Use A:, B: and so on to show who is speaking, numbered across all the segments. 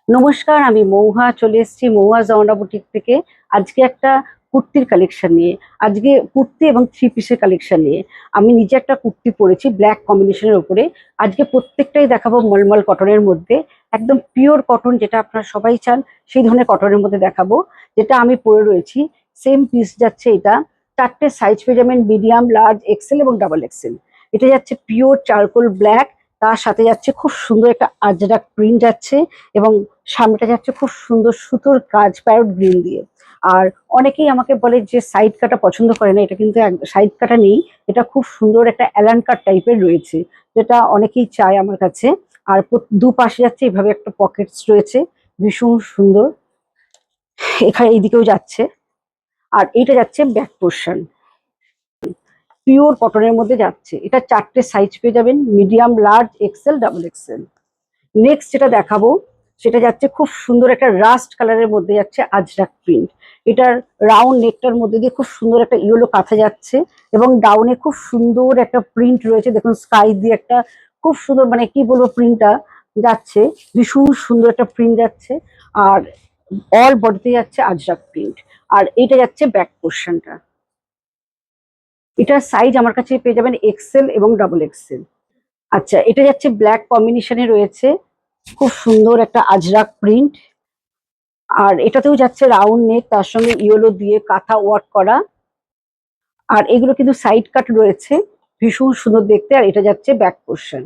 A: নমস্কার, আমি মৌহা চলে এসেছি মৌহা জামা বুটিক থেকে। আজকে একটা কুর্তির কালেকশন নিয়ে, আজকে কুর্তি এবং থ্রি পিসের কালেকশন নিয়ে। আমি নিজে একটা কুর্তি পরেছি ব্ল্যাক কম্বিনেশনের উপরে। আজকে প্রত্যেকটাই দেখাবো মলমল কটনের মধ্যে, একদম পিওর কটন, যেটা আপনারা সবাই চান সেই ধরনের কটনের মধ্যে দেখাবো। যেটা আমি পরে রয়েছি সেম পিস যাচ্ছে এটা। চারটে সাইজ পেয়ে যাবেন, মিডিয়াম, লার্জ, এক্সেল এবং ডাবল এক্সেল। এটা যাচ্ছে পিওর চারকোল ব্ল্যাক, তার সাথে যাচ্ছে খুব সুন্দর একটা আজরাক প্রিন্ট যাচ্ছে, এবং সামনেটা যাচ্ছে খুব সুন্দর সুতোর কাজ প্যারট গ্রিন দিয়ে। আর অনেকেই আমাকে বলে যে সাইড কাটা পছন্দ করে না, এটা কিন্তু সাইড কাটা নেই। এটা খুব সুন্দর একটা অ্যালান কাট টাইপের রয়েছে, যেটা অনেকেই চায় আমার কাছে। আর দুপাশে যাচ্ছে এইভাবে একটা পকেটস রয়েছে, ভীষণ সুন্দর। এখানে এইদিকেও যাচ্ছে। আর এইটা যাচ্ছে ব্যাক পোর্শন, পিওর কটনের মধ্যে যাচ্ছে। এটা চারটে সাইজ পেয়ে যাবেন, medium, large, XL, double XL. Next যেটা দেখাবো সেটা যাচ্ছে খুব সুন্দর একটা রাস্ট কালারের মধ্যে যাচ্ছে আজরাক প্রিন্ট। এটার রাউন্ড নেকটার মধ্যে দিয়ে খুব সুন্দর একটা ইয়েলো কাঁথা যাচ্ছে, এবং ডাউনে খুব সুন্দর একটা প্রিন্ট রয়েছে। দেখুন স্কাই দিয়ে একটা খুব সুন্দর, মানে কি বলবো, প্রিন্টটা যাচ্ছে, ভীষণ সুন্দর একটা প্রিন্ট যাচ্ছে। আর অল বডিতে যাচ্ছে আজরাক প্রিন্ট। আর এটা যাচ্ছে ব্যাক পোর্শনটা। এটার সাইজ আমার কাছে পেয়ে যাবেন এক্সেল এবং ডাবল এক্সেল। আচ্ছা, এটা যাচ্ছে ব্ল্যাক কম্বিনেশনে রয়েছে, খুব সুন্দর একটা আজরাক প্রিন্ট। আর এটাতেও যাচ্ছে রাউন্ড নেক, তার সঙ্গে ইয়েলো দিয়ে কাঁথা ওয়ার্ক করা। আর এগুলো কিন্তু সাইড কাট রয়েছে, ভীষণ সুন্দর দেখতে। আর এটা যাচ্ছে ব্যাক পোর্শন।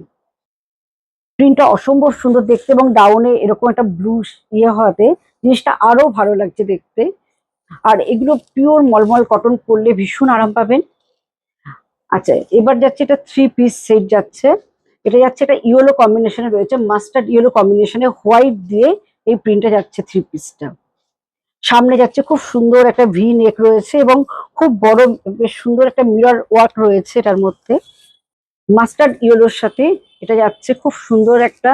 A: প্রিন্টটা অসম্ভব সুন্দর দেখতে, এবং ডাউনে এরকম একটা ব্লু ইয়ে হওয়াতে জিনিসটা আরো ভালো লাগছে দেখতে। আর এগুলো পিওর মলমল কটন, পরলে ভীষণ আরাম পাবেন। আচ্ছা, এবার যাচ্ছে এটা থ্রি পিস সেট যাচ্ছে। এটা যাচ্ছে এটা ইয়েলো কম্বিনেশনে রয়েছে, মাস্টার্ড ইয়েলো কম্বিনেশনে হোয়াইট দিয়ে এই প্রিন্টটা যাচ্ছে থ্রি পিসটা। সামনে যাচ্ছে খুব সুন্দর একটা ভি নেক রয়েছে, এবং খুব বড় বেশ সুন্দর একটা মিরর ওয়ার্ক রয়েছে এটার মধ্যে মাস্টার্ড ইয়েলোর সাথে। এটা যাচ্ছে খুব সুন্দর একটা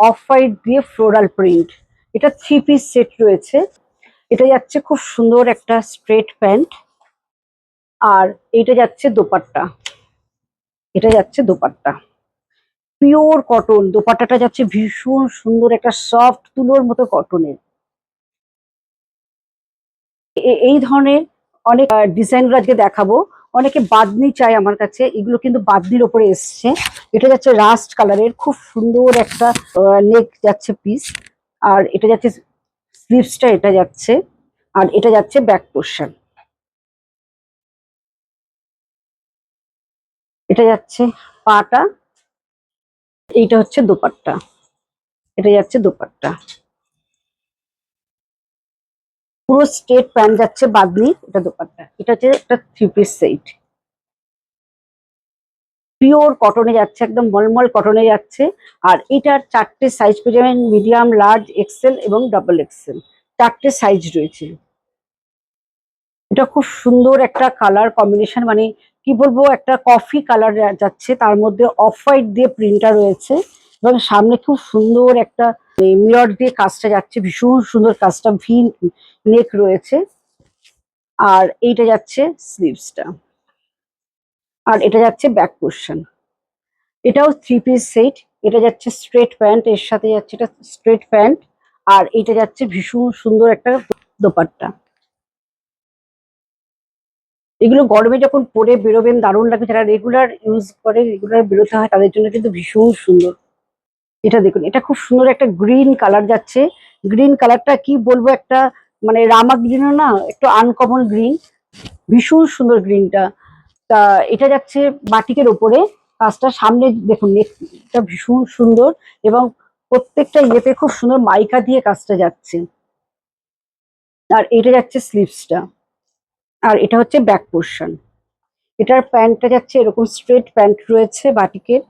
A: অফ হোয়াইট দিয়ে ফ্লোরাল প্রিন্ট। এটা থ্রি পিস সেট রয়েছে। এটা যাচ্ছে খুব সুন্দর একটা স্ট্রেট প্যান্ট। আর এটা যাচ্ছে দোপাট্টা। এটা যাচ্ছে দোপাট্টা, পিওর কটন। দোপাট্টাটা যাচ্ছে ভীষণ সুন্দর একটা সফট তুলোর মতো কটনের। এই ধরনের অনেক ডিজাইন গুলো আজকে দেখাবো। অনেকে বাদনি চায় আমার কাছে, এগুলো কিন্তু বাদনির ওপরে এসছে। এটা যাচ্ছে রাস্ট কালারের, খুব সুন্দর একটা নেক যাচ্ছে পিস। আর এটা যাচ্ছে স্লিভসটা, এটা যাচ্ছে। আর এটা যাচ্ছে ব্যাক পোর্শন। এটা যাচ্ছে পাটা। এইটা হচ্ছে দোপাট্টা। এটা যাচ্ছে দোপাট্টা, পুরো স্ট্রেট প্যান্ট যাচ্ছে বাদনি। এটা দোপাট্টা। এটা হচ্ছে একটা থ্রি পিস সেট, পিওর কটনে যাচ্ছে, একদম মলমল কটনে যাচ্ছে। আর এটার চারটে সাইজ পেয়ে যাবেন, মিডিয়াম, লার্জ, এক্সেল এবং ডাবল এক্সেল। চারটে সাইজ রয়েছে। এটা খুব সুন্দর একটা কালার কম্বিনেশন, মানে কি বলবো, একটা কফি কালার যাচ্ছে, তার মধ্যে অফ হোয়াইট দিয়ে প্রিন্টটা রয়েছে। এবং সামনে খুব সুন্দর একটা মিরর দিয়ে কাজটা যাচ্ছে, ভীষণ সুন্দর কাজটা, ভি নেক রয়েছে। আর এইটা যাচ্ছে স্লিভসটা। আর এটা যাচ্ছে ব্যাক পোর্শন। এটাও থ্রি পিস সেট। এটা যাচ্ছে স্ট্রেট প্যান্ট, এর সাথে যাচ্ছে এটা স্ট্রেট প্যান্ট। আর এটা যাচ্ছে ভীষণ সুন্দর একটা দোপাট্টা। এগুলো গরমে যখন পরে বেরোবেন দারুণ লাগবে, যারা রেগুলার ইউজ করে, রেগুলার বেরোতে হয়, তাদের জন্য কিন্তু ভীষণ সুন্দর। এটা দেখুন, এটা খুব সুন্দর একটা গ্রিন কালার যাচ্ছে। গ্রিন কালারটা কি বলবো, একটা মানে রামা গ্রিনও না, একটু আনকমন গ্রিন, ভীষণ সুন্দর গ্রিনটা। তা এটা যাচ্ছে বাটিকের ওপরে। কাজটা সামনে দেখুন, নেকটা ভীষণ সুন্দর, এবং প্রত্যেকটা ইয়েতে খুব সুন্দর মাইকা দিয়ে কাজটা যাচ্ছে। আর এটা যাচ্ছে স্লিভসটা। আর এটা হচ্ছে ব্যাক পোর্শন। এটার প্যান্টটা যাচ্ছে এরকম স্ট্রেট প্যান্ট রয়েছে বাটিকের।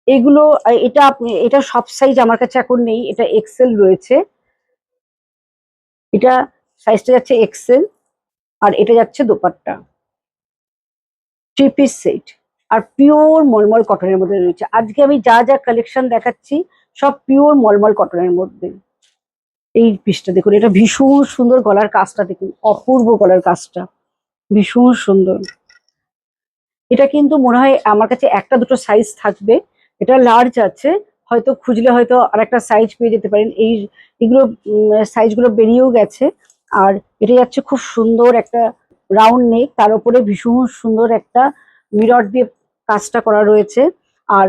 A: এগুলো এটা এটা সব সাইজ আমার কাছে এখন নেই, এটা এক্সেল রয়েছে। এটা সাইজটা যাচ্ছে এক্সেল। আর এটা যাচ্ছে দোপাট্টা, থ্রি পিস সেট। আর পিওর মলমল কটনের মধ্যে রয়েছে। আজকে আমি যা যা কালেকশন দেখাচ্ছি সব পিওর মলমল কটনের মধ্যে। এই পিসটা দেখুন, এটা ভীষণ সুন্দর, গলার কাজটা দেখুন, অপূর্ব গলার কাজটা, ভীষণ সুন্দর। এটা কিন্তু মনে হয় আমার কাছে একটা দুটো সাইজ থাকবে। এটা লার্জ আছে, হয়তো খুঁজলে হয়তো আর একটা সাইজ পেয়ে যেতে পারেন। এগুলো সাইজগুলো বেরিয়েও গেছে। আর এটা যাচ্ছে খুব সুন্দর একটা রাউন্ড নেক, তার উপরে ভীষণ সুন্দর একটা মিরর দিয়ে কাজটা করা রয়েছে। আর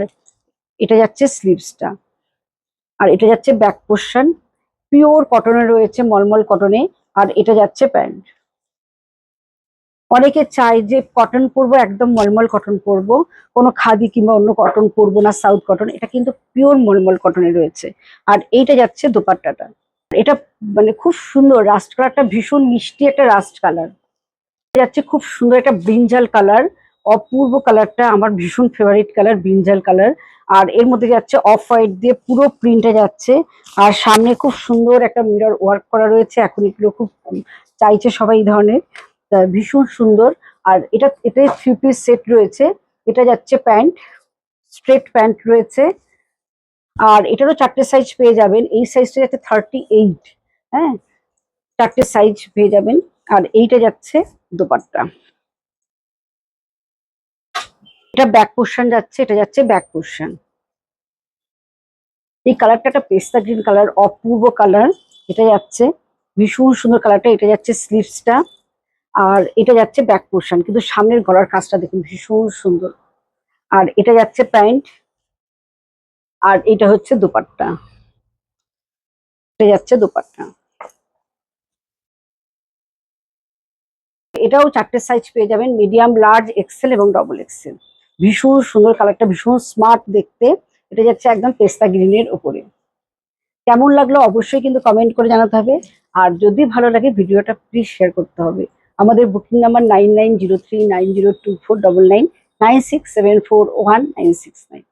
A: এটা যাচ্ছে স্লিভসটা, আর এটা যাচ্ছে ব্যাক পোর্শন, পিওর কটনে রয়েছে, মলমল কটনে। আর এটা যাচ্ছে প্যান্ট। অনেকে চায় যে কটন পরবো, একদম মলমল কটন পরবো, কোনো খাদি কিংবা অন্য কটন পরবো না, সাউথ কটন। এটা কিন্তু পিওর মলমল কটনে রয়েছে। আর এইটা যাচ্ছে দোপাট্টাটা, এটা মানে খুব সুন্দর রাস্ট কালারটা, ভীষণ মিষ্টি একটা রাস্ট কালার যাচ্ছে, খুব সুন্দর একটা ব্রিঞ্জাল কালার, অপূর্ব কালারটা, আমার ভীষণ ফেভারিট কালার ব্রিঞ্জাল কালার। আর এর মধ্যে যাচ্ছে অফ হোয়াইট দিয়ে পুরো প্রিন্টে যাচ্ছে। আর সামনে খুব সুন্দর একটা মিরর ওয়ার্ক করা রয়েছে, এখন এগুলো খুব চাইছে সবাই এই ধরনের, তা ভীষণ সুন্দর। আর এটা থ্রি পিস সেট রয়েছে। এটা যাচ্ছে প্যান্ট, স্ট্রেট প্যান্ট রয়েছে। আর এটারও 4টে সাইজ পেয়ে যাবেন, এই সাইজটা যাচ্ছে 38। হ্যাঁ, 4টে সাইজ পেয়ে যাবেন। আর এইটা যাচ্ছে দোপাট্টা, এটা ব্যাক পোর্শন যাচ্ছে, এটা যাচ্ছে ব্যাক পোর্শন। এই কালারটা একটা পেস্তা গ্রিন কালার, অপূর্ব কালার। এটা যাচ্ছে ভীষণ সুন্দর কালারটা, এটা যাচ্ছে স্লিভসটা। আর এটা যাচ্ছে ব্যাক পোর্শন, কিন্তু সামনের গলার কাজটা দেখুন ভীষণ সুন্দর। আর এটা যাচ্ছে প্যান্ট, আর এটা হচ্ছে দোপাট্টা, এটা যাচ্ছে দোপাট্টা। এটাও 4টে সাইজ পেয়ে যাবেন, মিডিয়াম, লার্জ, এক্সেল এবং ডবল এক্সেল। ভীষণ সুন্দর কালারটা, ভীষণ স্মার্ট দেখতে। এটা যাচ্ছে একদম পেস্তা গ্রিনের উপরে। কেমন লাগলো অবশ্যই কিন্তু কমেন্ট করে জানাতে হবে। আর যদি ভালো লাগে ভিডিওটা প্লিজ শেয়ার করতে হবে। আমাদের বুকিং নাম্বার 9903902499, 9674199669।